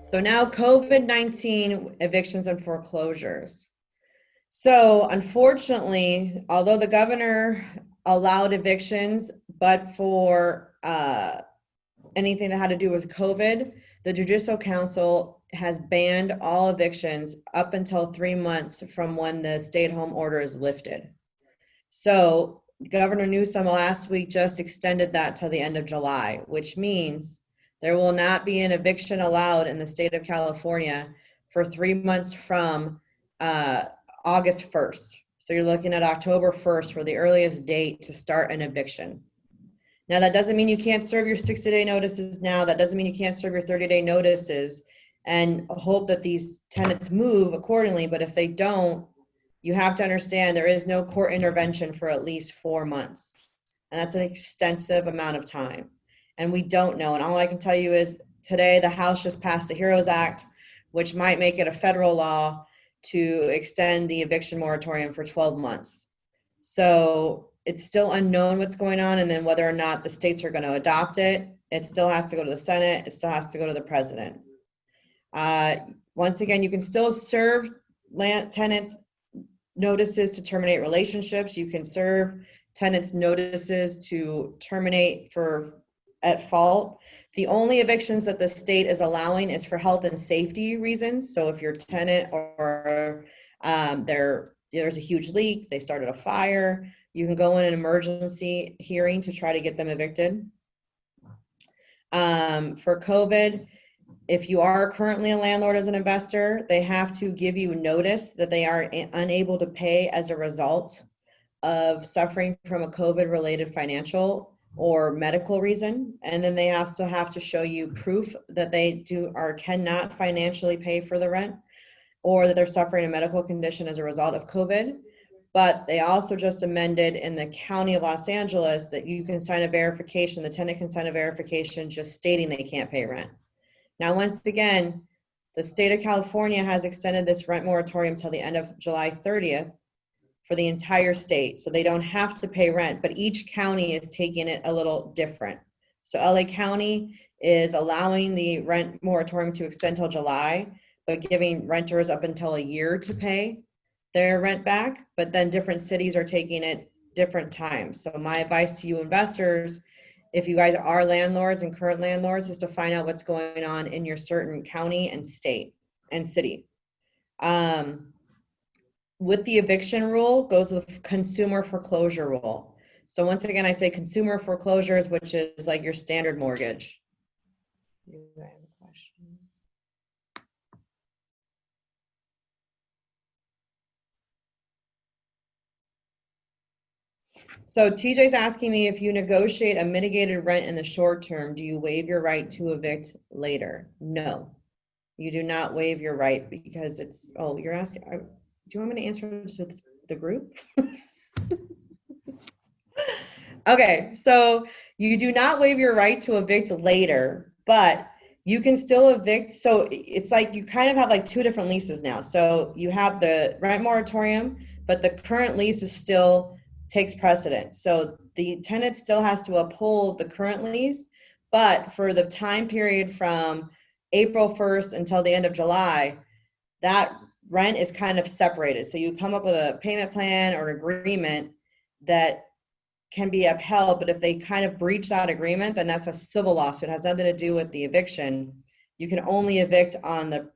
So now COVID-19 evictions and foreclosures. So unfortunately, although the governor allowed evictions, but for anything that had to do with COVID, the Judicial Council has banned all evictions up until 3 months from when the stay-at-home order is lifted. So Governor Newsom last week just extended that till the end of July, which means there will not be an eviction allowed in the state of California for 3 months from August 1st. So you're looking at October 1st for the earliest date to start an eviction. Now, that doesn't mean you can't serve your 60-day notices now. That doesn't mean you can't serve your 30-day notices and hope that these tenants move accordingly. But if they don't, you have to understand there is no court intervention for at least 4 months. And that's an extensive amount of time. And we don't know. And all I can tell you is today the House just passed the HEROES Act, which might make it a federal law to extend the eviction moratorium for 12 months. So it's still unknown what's going on, and then whether or not the states are going to adopt it. It still has to go to the Senate. It still has to go to the president. Once again, you can still serve tenants notices to terminate relationships. You can serve tenants notices to terminate at fault. The only evictions that the state is allowing is for health and safety reasons. So if your tenant or there's a huge leak, they started a fire, you can go in an emergency hearing to try to get them evicted. For COVID, if you are currently a landlord as an investor, they have to give you notice that they are unable to pay as a result of suffering from a COVID-related financial or medical reason. And then they also have to show you proof that they cannot financially pay for the rent, or that they're suffering a medical condition as a result of COVID. But they also just amended in the County of Los Angeles that you can sign a verification, the tenant can sign a verification just stating they can't pay rent. Now, once again, the state of California has extended this rent moratorium till the end of July 30th for the entire state. So they don't have to pay rent, but each county is taking it a little different. So LA County is allowing the rent moratorium to extend till July, but giving renters up until a year to pay their rent back. But then different cities are taking it different times. So my advice to you investors, if you guys are landlords and current landlords, is to find out what's going on in your certain county and state and city. With the eviction rule goes the consumer foreclosure rule. So once again, I say consumer foreclosures, which is like your standard mortgage. Do I have a question? So TJ's asking me, if you negotiate a mitigated rent in the short term, do you waive your right to evict later? No, you do not waive your right, because it's, oh, you're asking, do you want me to answer this with the group? Okay, so you do not waive your right to evict later, but you can still evict. So it's like you kind of have like two different leases now. So you have the rent moratorium, but the current lease is still takes precedence. So the tenant still has to uphold the current lease, but for the time period from April 1st until the end of July, that rent is kind of separated. So you come up with a payment plan or an agreement that can be upheld, but if they kind of breach that agreement, then that's a civil lawsuit. It has nothing to do with the eviction. You can only evict on the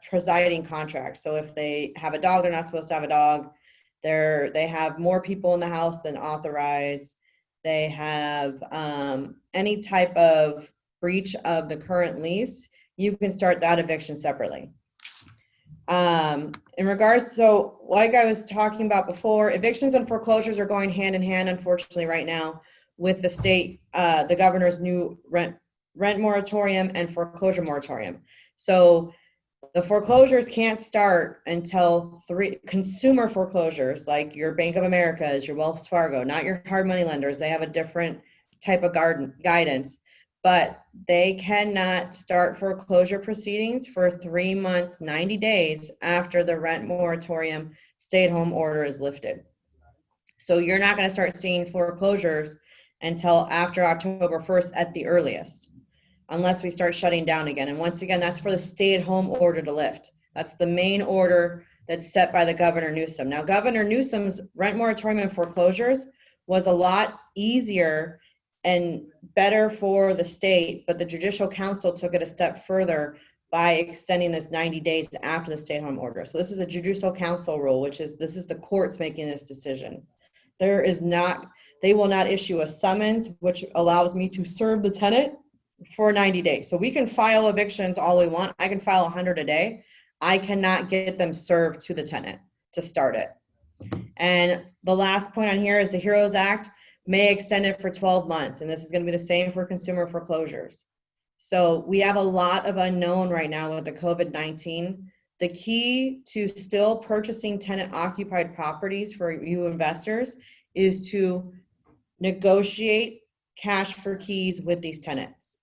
presiding contract. So if they have a dog, they're not supposed to have a dog. They have more people in the house than authorized. They have any type of breach of the current lease, you can start that eviction separately. In regards, so like I was talking about before, evictions and foreclosures are going hand in hand, unfortunately, right now with the state, the governor's new rent moratorium and foreclosure moratorium. So the foreclosures can't start until consumer foreclosures, like your Bank of America's, your Wells Fargo, not your hard money lenders. They have a different type of guidance, but they cannot start foreclosure proceedings for 3 months, 90 days after the rent moratorium stay-at-home order is lifted. So you're not going to start seeing foreclosures until after October 1st at the earliest. unless we start shutting down again. And once again, that's for the stay-at-home order to lift. That's the main order that's set by the Governor Newsom. Now, Governor Newsom's rent moratorium and foreclosures was a lot easier and better for the state, but the Judicial Council took it a step further by extending this 90 days after the stay-at-home order. So this is a Judicial Council rule, which is, this is the courts making this decision. There is not, they will not issue a summons, which allows me to serve the tenant for 90 days. So we can file evictions all we want. I can file 100 a day. I cannot get them served to the tenant to start it. And the last point on here is the HEROES Act may extend it for 12 months. And this is going to be the same for consumer foreclosures. So we have a lot of unknown right now with the COVID-19. The key to still purchasing tenant occupied properties for you investors is to negotiate cash for keys with these tenants.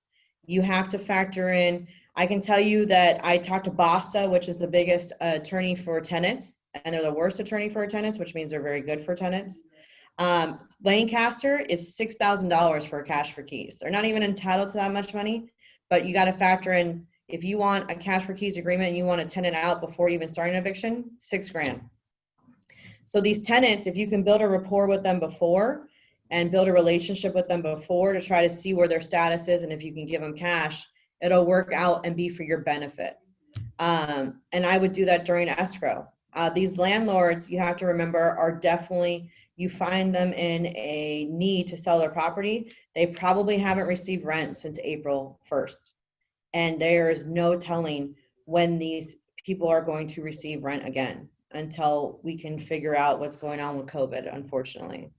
You have to factor in, I can tell you that I talked to BASA, which is the biggest attorney for tenants, and they're the worst attorney for tenants, which means they're very good for tenants. Lancaster is $6,000 for cash for keys. They're not even entitled to that much money, but you got to factor in, if you want a cash for keys agreement and you want a tenant out before even starting an eviction, $6,000. So these tenants, if you can build a rapport with them before and build a relationship with them before to try to see where their status is, and if you can give them cash, it'll work out and be for your benefit. And I would do that during escrow. These landlords, you have to remember, are definitely, you find them in a need to sell their property. They probably haven't received rent since April 1st. And there is no telling when these people are going to receive rent again until we can figure out what's going on with COVID, unfortunately.